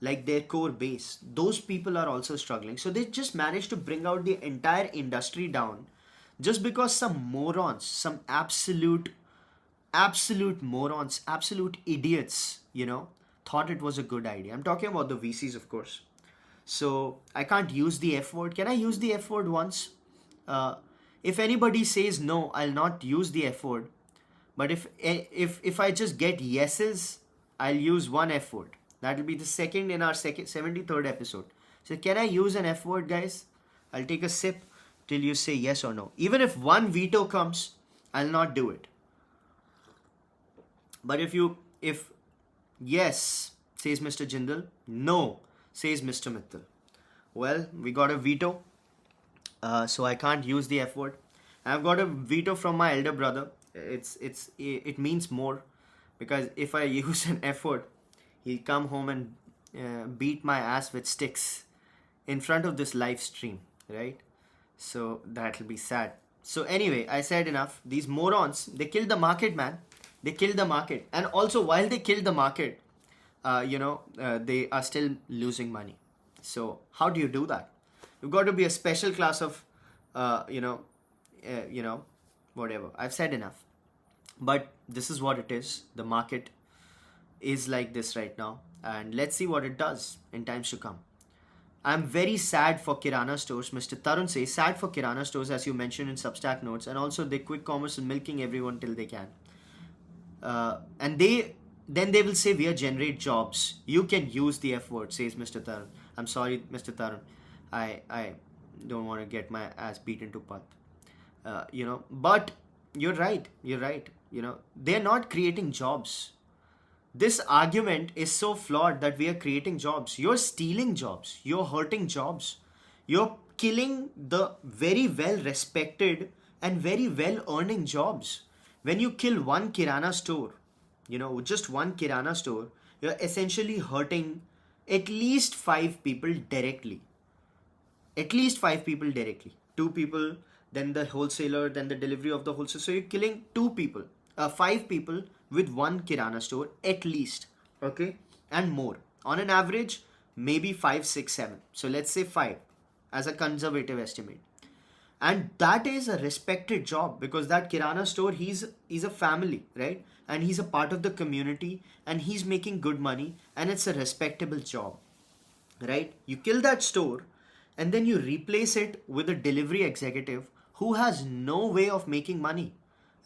like their core base. Those people are also struggling. So they just managed to bring out the entire industry down just because some morons, some absolute morons, absolute idiots, thought it was a good idea. I'm talking about the VCs, of course. So I can't use the F word. Can I use the F word once? If anybody says no, I'll not use the F word. But if I just get yeses, I'll use one F word. That'll be the second in our 73rd episode. So can I use an F word, guys? I'll take a sip till you say yes or no. Even if one veto comes, I'll not do it. But if yes, says Mr. Jindal, no, says Mr. Mittal. Well, we got a veto. So I can't use the F word. I've got a veto from my elder brother. It means more, because if I use an F word, he'll come home and beat my ass with sticks in front of this live stream, right? So that'll be sad. So anyway, I said enough. These morons, they killed the market, man. They killed the market. And also, while they killed the market, they are still losing money. So how do you do that? You've got to be a special class of, whatever. I've said enough. But this is what it is. The market is like this right now. And let's see what it does in times to come. I'm very sad for Kirana stores. Mr. Tarun says, sad for Kirana stores, as you mentioned in Substack notes. And also, the quick commerce is milking everyone till they can. And then they will say, we are generate jobs. You can use the F word, says Mr. Tarun. I'm sorry, Mr. Tarun. I don't want to get my ass beaten to pulp. But you're right. They're not creating jobs. This argument is so flawed that we are creating jobs. You're stealing jobs. You're hurting jobs. You're killing the very well respected and very well earning jobs. When you kill one Kirana store, just one Kirana store, you're essentially hurting at least 5 people directly. At least 5 people directly. 2 people, then the wholesaler, then the delivery of the wholesaler. So you're killing 5 people with one Kirana store at least. Okay? And more. On an average, maybe 5, 6, 7. So let's say 5 as a conservative estimate. And that is a respected job, because that Kirana store, he's a family, right? And he's a part of the community and he's making good money and it's a respectable job, right? You kill that store and then you replace it with a delivery executive who has no way of making money,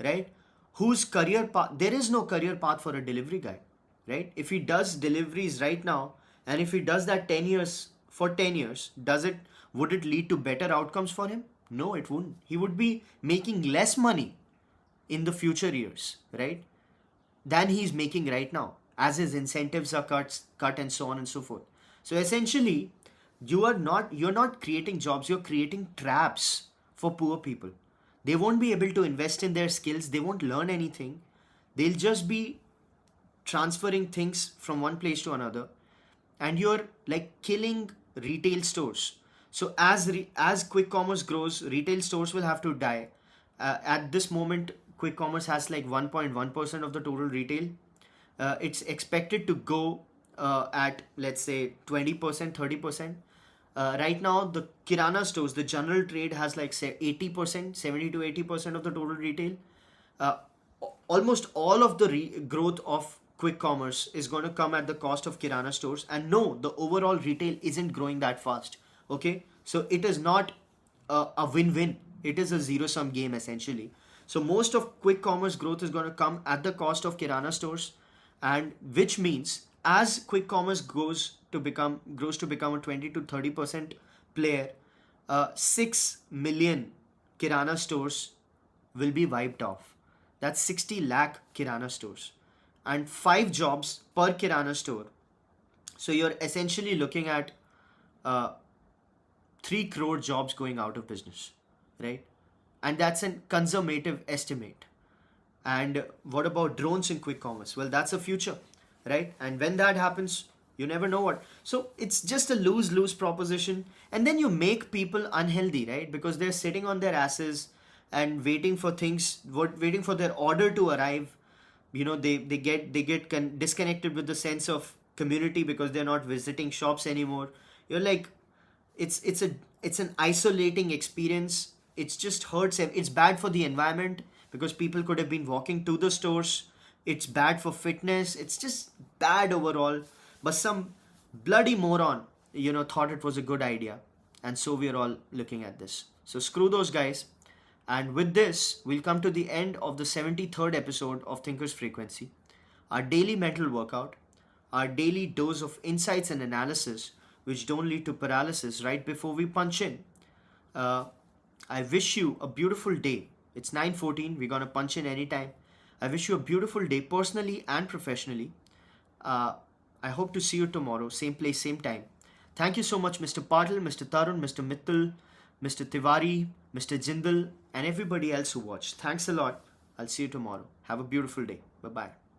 right? Whose career path, there is no career path for a delivery guy, right? If he does deliveries right now and if he does that 10 years, would it lead to better outcomes for him? No, it wouldn't. He would be making less money in the future years, right, than he's making right now, as his incentives are cut and so on and so forth. So essentially, you're not creating jobs, you're creating traps for poor people. They won't be able to invest in their skills, they won't learn anything. They'll just be transferring things from one place to another, and you're like killing retail stores. So as quick commerce grows, retail stores will have to die. At this moment, quick commerce has like 1.1% of the total retail. It's expected to go at, let's say, 20%, 30%. Right now, the kirana stores, the general trade has like say 80%, 70 to 80% of the total retail. uh, Almost all of the growth of quick commerce is going to come at the cost of kirana stores, and no, the overall retail isn't growing that fast. Okay, so it is not a win-win, it is a zero-sum game essentially. So most of quick commerce growth is going to come at the cost of kirana stores, and which means as quick commerce grows to become a 20 to 30% player, 6 million kirana stores will be wiped off. That's 60 lakh kirana stores and 5 jobs per kirana store. So you're essentially looking at uh, 3 crore jobs going out of business, right? And that's a conservative estimate. And what about drones in quick commerce? Well, that's a future, right? And when that happens, you never know what. So it's just a lose lose proposition. And then you make people unhealthy, right? Because they're sitting on their asses and waiting for things, waiting for their order to arrive. You know, they get disconnected with the sense of community because they're not visiting shops anymore. You're like, it's an isolating experience. It's just hurts. It's bad for the environment because people could have been walking to the stores. It's bad for fitness. It's just bad overall. But some bloody moron, thought it was a good idea, and so we're all looking at this. So screw those guys. And with this, we'll come to the end of the 73rd episode of Thinker's Frequency, our daily mental workout, our daily dose of insights and analysis, which don't lead to paralysis right before we punch in. Uh, I wish you a beautiful day. It's 9:14. We're gonna punch in anytime. I wish you a beautiful day, personally and professionally. Uh, I hope to see you tomorrow, same place, same time. Thank you so much, Mr. Patil, Mr. Tarun, Mr. Mittal, Mr. Tiwari, Mr. Jindal, and everybody else who watched. Thanks a lot. I'll see you tomorrow. Have a beautiful day. Bye bye.